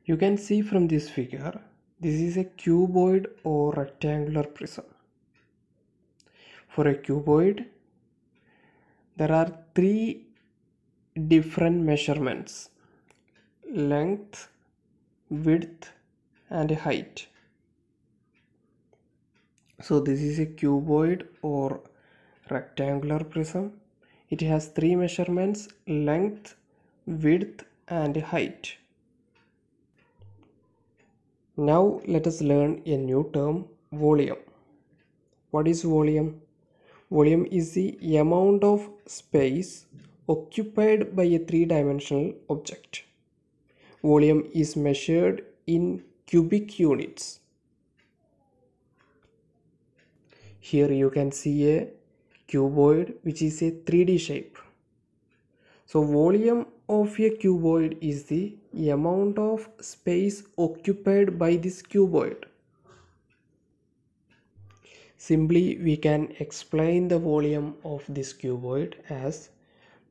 You can see from this figure, this is a cuboid or rectangular prism. For a cuboid, there are three different measurements: length, width, and height. So this is a cuboid or rectangular prism. It has three measurements: length, width, and height. Now let us learn a new term, volume. What is volume? Volume is the amount of space occupied by a three-dimensional object. Volume is measured in cubic units. Here you can see a cuboid which is a 3D shape. So volume of a cuboid is the amount of space occupied by this cuboid. Simply we can explain the volume of this cuboid as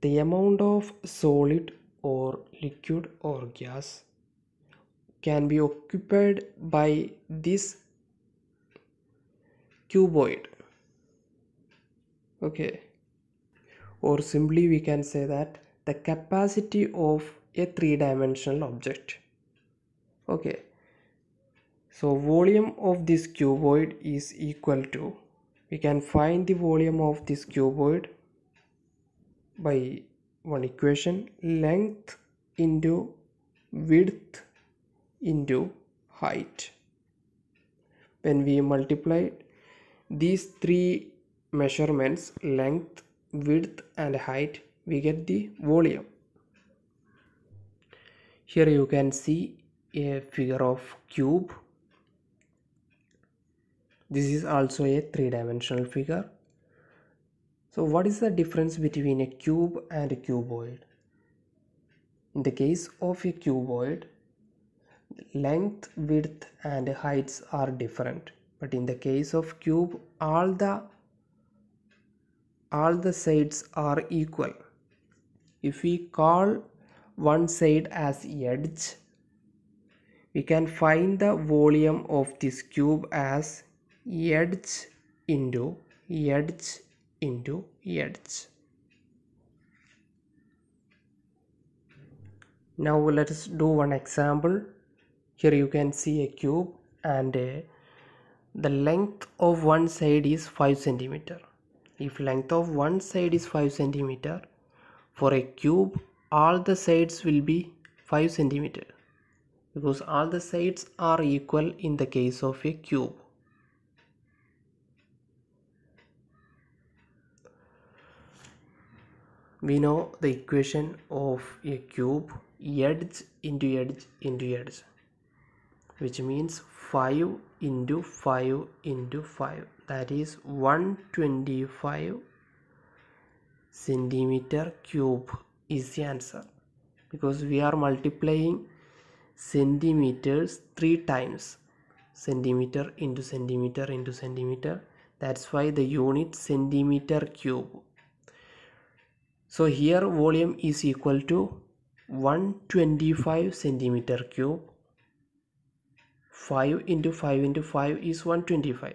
the amount of solid or liquid or gas can be occupied by this cuboid. Okay, or simply we can say that the capacity of a three-dimensional object. Okay, so volume of this cuboid is equal to, we can find the volume of this cuboid by one equation: length into width into height. When we multiply these three measurements, length, width, and height, we get the volume. Here you can see a figure of cube. This is also a three-dimensional figure. So what is the difference between a cube and a cuboid? In the case of a cuboid, length, width, and heights are different. But in the case of cube, all the sides are equal. If we call one side as edge, we can find the volume of this cube as edge into edge into edge. Now let us do one example. Here you can see a cube and the length of one side is 5 centimeter. If length of one side is 5 centimeter, for a cube all the sides will be 5 centimeter because all the sides are equal in the case of a cube. We know the equation of a cube: edge into edge into edge, which means 5 into 5 into 5, that is 125 centimeter cube is the answer, because we are multiplying centimeters 3 times, centimeter into centimeter into centimeter. That's why the unit centimeter cube. So here volume is equal to 125 centimeter cube. 5 into 5 into 5 is 125.